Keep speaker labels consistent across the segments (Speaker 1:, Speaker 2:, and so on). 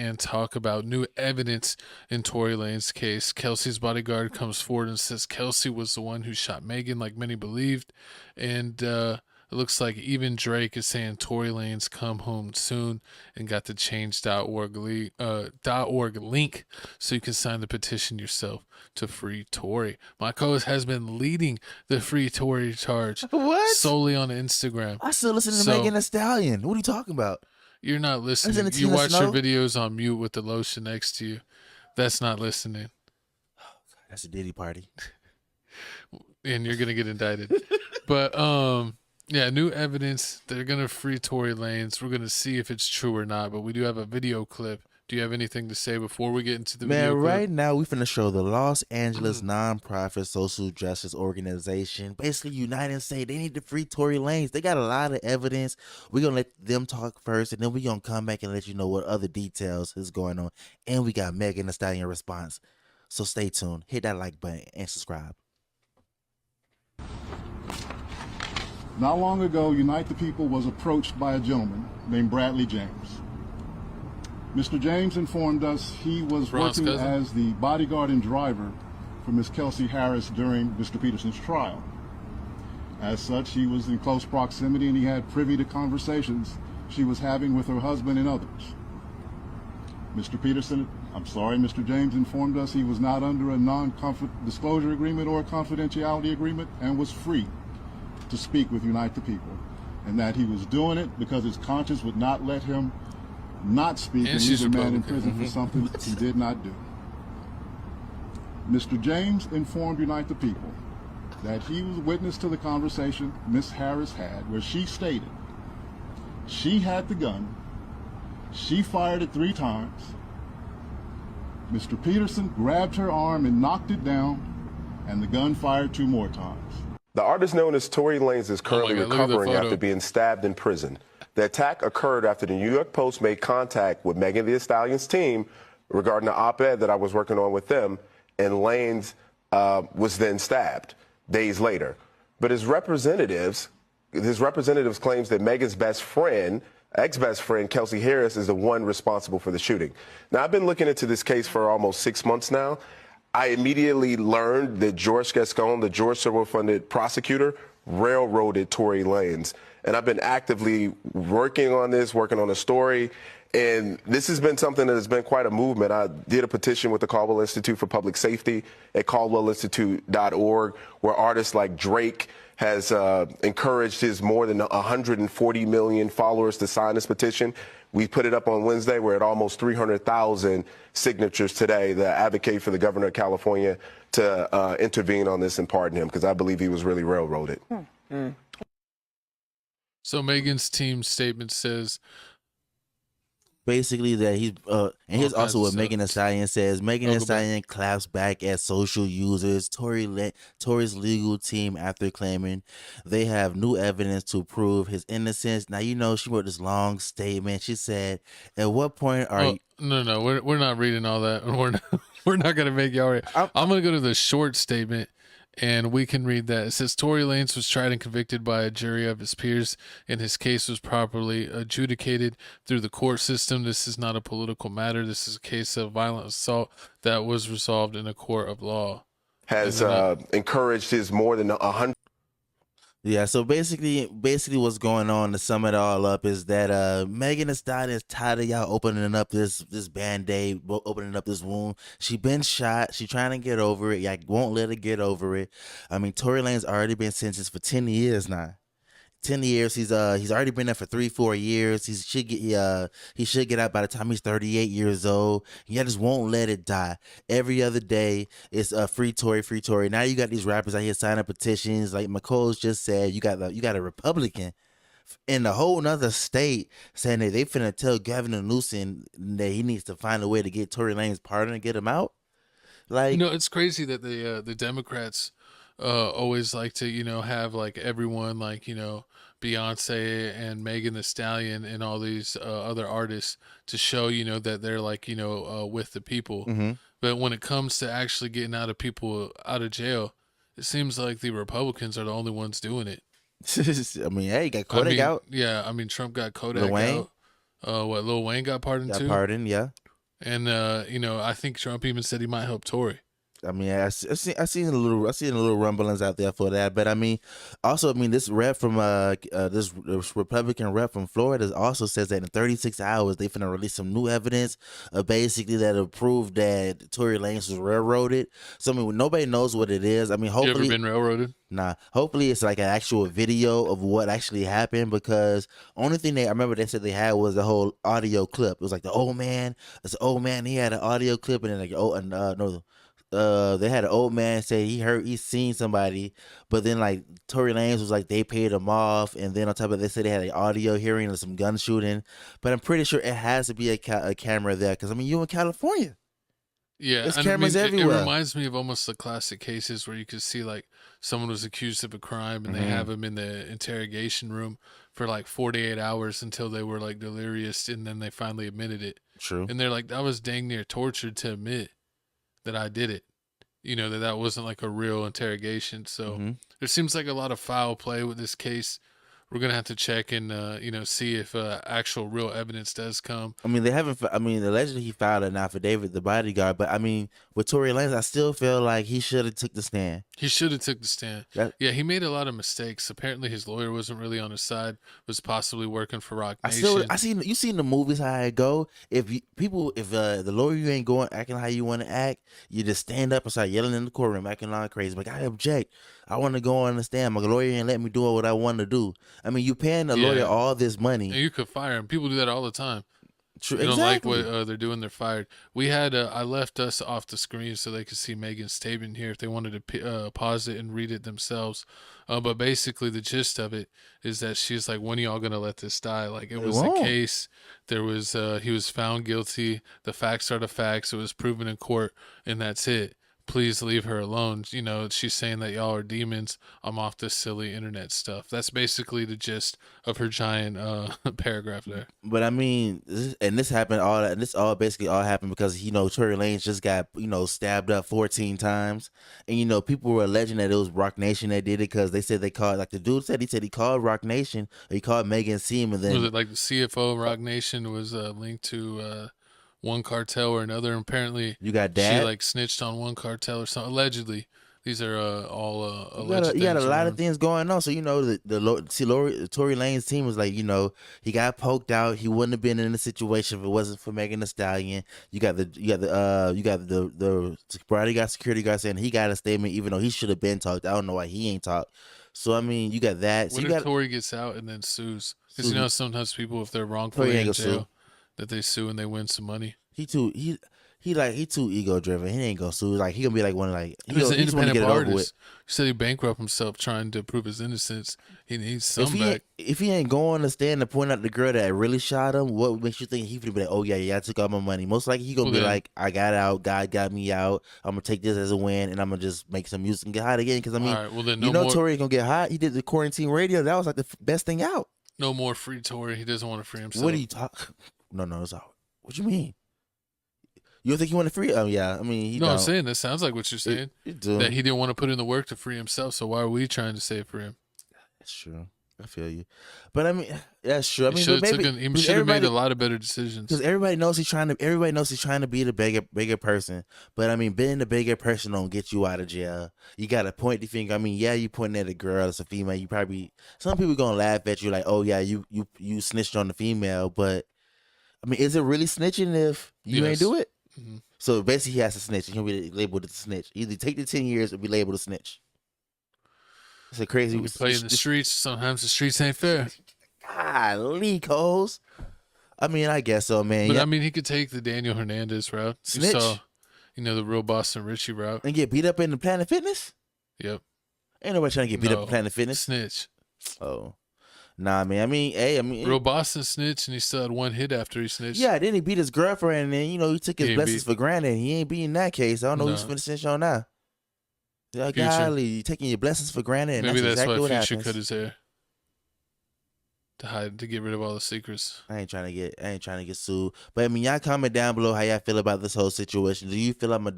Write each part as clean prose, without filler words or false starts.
Speaker 1: and talk about new evidence in Tory Lanez case. Kelsey's bodyguard comes forward and says Kelsey was the one who shot Megan, like many believed. And it looks like even Drake is saying Tory Lanez come home soon, and got the change.org link so you can sign the petition yourself to free Tory. My co-host has been leading the free Tory charge
Speaker 2: What?
Speaker 1: solely on Instagram.
Speaker 2: I still listen to Megan Thee Stallion. What are you talking about?
Speaker 1: You're not listening. You watch your videos on mute with the lotion next to you. That's not listening.
Speaker 2: That's a Diddy party.
Speaker 1: And you're gonna get indicted. But yeah, new evidence. They're gonna free Tory Lanez. We're gonna see if it's true or not. But we do have a video clip. Do you have anything to say before we get into the video clip?
Speaker 2: Right now we finna show the Los Angeles nonprofit social justice organization basically united and say they need to free Tory Lanez. They got a lot of evidence. We're gonna let them talk first, and then we're gonna come back and let you know what other details is going on. And we got Megan Thee Stallion response. So stay tuned. Hit that like button and subscribe.
Speaker 3: Not long ago, Unite the People was approached by a gentleman named Bradley James. Mr. James informed us he was working as the bodyguard and driver for Miss Kelsey Harris during Mr. Peterson's trial. As such, he was in close proximity and he had privy to conversations she was having with her husband and others. Mr. James informed us he was not under a non-disclosure agreement or a confidentiality agreement and was free to speak with Unite the People, and that he was doing it because his conscience would not let him not speak and leave a man in prison for something he did not do. Mr. James informed Unite the People that he was witness to the conversation Miss Harris had, where she stated she had the gun, she fired it 3 times, Mr. Peterson grabbed her arm and knocked it down, and the gun fired 2 more times.
Speaker 4: The artist known as Tory Lanez is currently recovering after being stabbed in prison. The attack occurred after the New York Post made contact with Megan Thee Stallion's team regarding the op-ed that I was working on with them, and Lanez was then stabbed days later. But his representatives claims that Megan's ex-best friend, Kelsey Harris, is the one responsible for the shooting. Now, I've been looking into this case for almost 6 months now. I immediately learned that George Gascon, the George Soros-funded prosecutor, railroaded Tory Lanez. And I've been actively working on a story. And this has been something that has been quite a movement. I did a petition with the Caldwell Institute for Public Safety at caldwellinstitute.org, where artists like Drake has encouraged his more than 140 million followers to sign this petition. We put it up on Wednesday. We're at almost 300,000 signatures today that advocate for the governor of California to intervene on this and pardon him, because I believe he was really railroaded.
Speaker 1: So Megan's team statement says
Speaker 2: basically that he's and here's also what Megan Thee Stallion says. Megan Thee Stallion claps back at social users, Tory's legal team, after claiming they have new evidence to prove his innocence. Now, you know, she wrote this long statement. She said, at what point are you...
Speaker 1: No, we're not reading all that. We're not going to make y'all read. I'm going to go to the short statement, and we can read that. It says, Tory Lanez was tried and convicted by a jury of his peers, and his case was properly adjudicated through the court system. This is not a political matter. This is a case of violent assault that was resolved in a court of law.
Speaker 4: Has encouraged his more than 100.
Speaker 2: Yeah, so basically what's going on, to sum it all up, is that Megan Thee Stallion is tired of y'all opening up this Band-Aid, opening up this wound. She been shot. She trying to get over it. Y'all won't let her get over it. I mean, Tory Lanez already been sentenced for 10 years now. 10 years. He's already been there for 3-4 years. He should get out by the time he's 38 years old. Y'all just won't let it die. Every other day it's free Tory, free Tory. Now you got these rappers out here signing petitions. Like McColl's just said, you got a Republican in a whole nother state saying that they finna tell Governor Newsom that he needs to find a way to get Tory Lanez pardoned and get him out. Like,
Speaker 1: you know, it's crazy that the Democrats always like to, you know, have like everyone, like, you know, Beyonce and Megan Thee Stallion and all these other artists to show, you know, that they're like, you know, with the people. But when it comes to actually getting people out of jail, it seems like the Republicans are the only ones doing it.
Speaker 2: I mean, hey, you got Kodak out.
Speaker 1: Yeah, I mean, Trump got Kodak
Speaker 2: Lil Wayne.
Speaker 1: out. Lil Wayne got pardoned too?
Speaker 2: Pardoned, yeah.
Speaker 1: And I think Trump even said he might help Tory.
Speaker 2: I mean, I seen a little rumblings out there for that, but I mean, also, I mean, this rep from this Republican rep from Florida also says that in 36 hours they finna release some new evidence, basically that'll prove that Tory Lanez was railroaded. So I mean, nobody knows what it is. I mean, hopefully,
Speaker 1: you ever been railroaded?
Speaker 2: Nah, hopefully it's like an actual video of what actually happened, because only thing I remember they said they had was the whole audio clip. It was like the old man. It's the old man. He had an audio clip, and then like they had an old man say he's seen somebody, but then like Tory Lanez was like they paid him off, and then on top of it, they said they had an audio hearing of some gun shooting. But I'm pretty sure it has to be a camera there, because I mean, you in California.
Speaker 1: Yeah,
Speaker 2: there's cameras everywhere.
Speaker 1: It reminds me of almost the classic cases where you could see like someone was accused of a crime and they have him in the interrogation room for like 48 hours until they were like delirious, and then they finally admitted it.
Speaker 2: True.
Speaker 1: And they're like, that was dang near tortured to admit that I did it. That wasn't like a real interrogation. So there seems like a lot of foul play with this case. We're gonna have to check and see if actual real evidence does come.
Speaker 2: I mean, they haven't. I mean, allegedly he filed an affidavit, the bodyguard. But I mean, with Tory Lanez, I still feel like he should have took the stand.
Speaker 1: He should have took the stand. Yeah, he made a lot of mistakes. Apparently, his lawyer wasn't really on his side. Was possibly working for Rock Nation.
Speaker 2: You seen the movies how it go. If the lawyer you ain't going acting how you want to act, you just stand up and start yelling in the courtroom, acting all crazy. Like, I object. I want to go on the stand. My lawyer ain't let me do what I want to do. I mean, you paying the lawyer all this money.
Speaker 1: And you could fire him. People do that all the time.
Speaker 2: True.
Speaker 1: They don't
Speaker 2: exactly.
Speaker 1: like what they're doing, they're fired. We had I left us off the screen so they could see Megan's statement here if they wanted to pause it and read it themselves. But basically the gist of it is that she's like, when are y'all gonna let this die? Like, it was a case. There was he was found guilty. The facts are the facts. It was proven in court, and that's it. Please leave her alone. She's saying that y'all are demons. I'm off this silly internet stuff. That's basically the gist of her giant paragraph there.
Speaker 2: But I mean, this happened this basically all happened because Tory Lanez just got stabbed up 14 times, and people were alleging that it was Rock Nation that did it, because they said they called, like the dude said, he called Rock Nation, or he called Megan Seam, and then
Speaker 1: was it like the CFO of Rock Nation was linked to one cartel or another. Apparently,
Speaker 2: you got that.
Speaker 1: She like snitched on one cartel or something. Allegedly, these are all alleged.
Speaker 2: You got a lot of things going on. So Tory Lanez team was like, he got poked out. He wouldn't have been in the situation if it wasn't for Megan Thee Stallion. You got the security guard saying he got a statement, even though he should have been talked. I don't know why he ain't talked. So I mean, you got that.
Speaker 1: What if Tory gets out and then sues? Because sometimes people, if they're wrongfully in jail, that they sue and they win some money.
Speaker 2: He too ego driven. He ain't gonna sue. Like, he gonna be like one, like
Speaker 1: he's an independent artist. He said he bankrupt himself trying to prove his innocence. He needs some back.
Speaker 2: If he ain't going to stand to point out the girl that really shot him, what makes you think he would be like, oh yeah, I took all my money? Most likely he gonna be like, I got out. God got me out. I'm gonna take this as a win, and I'm gonna just make some music and get hot again. Because I mean,
Speaker 1: all right, well, then
Speaker 2: Tory gonna get hot. He did the quarantine radio. That was like the best thing out.
Speaker 1: No more free Tory. He doesn't want to free himself.
Speaker 2: What are you talking? No, it's all. What you mean? You don't think he want to free? Oh yeah, I mean,
Speaker 1: I'm saying that sounds like what you're saying. That he didn't want to put in the work to free himself. So why are we trying to say for him?
Speaker 2: That's true. I feel you, but I mean, that's true. I mean,
Speaker 1: he should have made a lot of better decisions.
Speaker 2: Because everybody knows he's trying to be the bigger person. But I mean, being the bigger person don't get you out of jail. You got to point the finger. I mean, yeah, you pointing at a girl, it's a female. You probably, some people gonna laugh at you like, oh yeah, you snitched on the female. But I mean, is it really snitching if you ain't do it? Mm-hmm. So basically, he has to snitch. He'll be labeled as a snitch. Either take the 10 years or be labeled a snitch. It's a crazy.
Speaker 1: We play in the streets. Sometimes the streets ain't fair.
Speaker 2: Golly, Coles. I mean, I guess so, man.
Speaker 1: But I mean, he could take the Daniel Hernandez route.
Speaker 2: Snitch.
Speaker 1: You saw, the real Boston Richie route.
Speaker 2: And get beat up in the Planet Fitness?
Speaker 1: Yep.
Speaker 2: Ain't nobody trying to get beat up in Planet Fitness.
Speaker 1: Snitch.
Speaker 2: Oh. Nah, man. I mean,
Speaker 1: real Boston snitch, and he still had one hit after he snitched.
Speaker 2: Yeah, then he beat his girlfriend, and then, he took his blessings for granted. He ain't beating that case. I don't know who's finna snitch on now. Yeah, golly, you taking your blessings for granted, and
Speaker 1: maybe
Speaker 2: that's exactly
Speaker 1: why
Speaker 2: what
Speaker 1: Future
Speaker 2: happens.
Speaker 1: cut his hair to get rid of all the secrets.
Speaker 2: I ain't trying to get sued. But I mean, y'all comment down below how y'all feel about this whole situation. Do you feel like my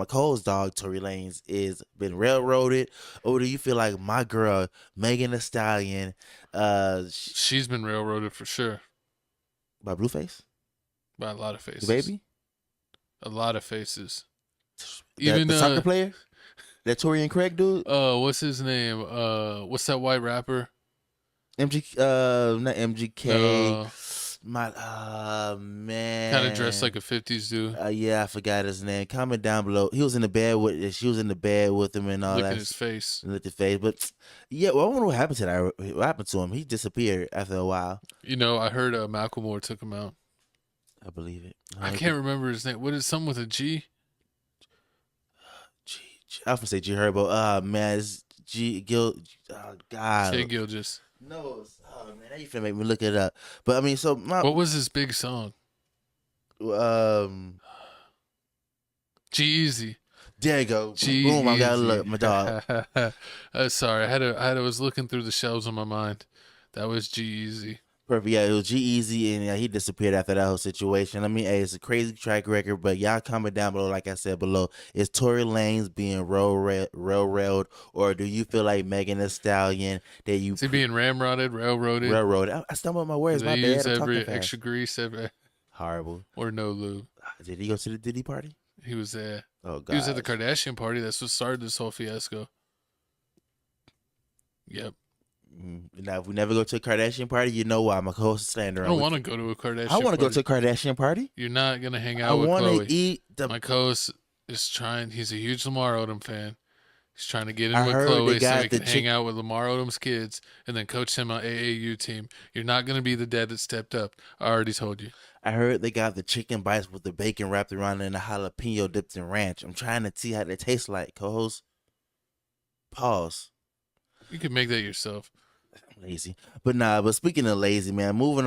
Speaker 2: Cole's dog Tory Lanez is been railroaded, or do you feel like my girl Megan Thee Stallion,
Speaker 1: she's been railroaded for sure
Speaker 2: by Blueface,
Speaker 1: by a lot of faces.
Speaker 2: the baby?
Speaker 1: A lot of faces.
Speaker 2: Even the soccer player, that Tory and Craig dude.
Speaker 1: What's his name? What's that white rapper?
Speaker 2: Not MGK.
Speaker 1: No.
Speaker 2: Man.
Speaker 1: Kind of dressed like a 50s dude.
Speaker 2: Yeah, I forgot his name. Comment down below. He was in the bed with. She was in the bed with him and all that.
Speaker 1: Licking his face.
Speaker 2: Licked his face, but yeah. Well, I wonder what happened to that. What happened to him? He disappeared after a while.
Speaker 1: You know, I heard Macklemore took him out.
Speaker 2: I believe it.
Speaker 1: I can't remember his name. What is something with a G?
Speaker 2: I was gonna say G Herbo. Man, it's G Gil. Oh, God.
Speaker 1: Shea Gilgis.
Speaker 2: No, man, now you finna make me look it up. But I mean, so
Speaker 1: what was his big song? G-Eazy.
Speaker 2: There you go.
Speaker 1: G-Eazy.
Speaker 2: Boom! I gotta look, my dog.
Speaker 1: Sorry, I was looking through the shelves on my mind. That was G-Eazy.
Speaker 2: Perfect. Yeah, it was G-Eazy, and he disappeared after that whole situation. I mean, hey, it's a crazy track record, but y'all comment down below, like I said below, is Tory Lanez being railroaded, or do you feel like Megan Thee Stallion that you...
Speaker 1: Is he being railroaded?
Speaker 2: I stumbled on my words. My bad.
Speaker 1: Use every extra grease,
Speaker 2: horrible.
Speaker 1: Or no lube.
Speaker 2: Did he go to the Diddy party?
Speaker 1: He was there.
Speaker 2: Oh, God.
Speaker 1: He was at the Kardashian party. That's what started this whole fiasco. Yep.
Speaker 2: Now, if we never go to a Kardashian party, you know why. My co-host slander.
Speaker 1: I don't want to go to a Kardashian
Speaker 2: party. I want to go to a Kardashian party.
Speaker 1: You're not going to hang out with Chloe.
Speaker 2: I want to eat
Speaker 1: My co-host is trying. He's a huge Lamar Odom fan. He's trying to get in with Chloe so he can hang out with Lamar Odom's kids and then coach him on AAU team. You're not going to be the dad that stepped up. I already told you.
Speaker 2: I heard they got the chicken bites with the bacon wrapped around it and the jalapeno dipped in ranch. I'm trying to see how they taste like, co-host. Pause.
Speaker 1: You can make that yourself.
Speaker 2: Lazy. But speaking of lazy, man, moving on.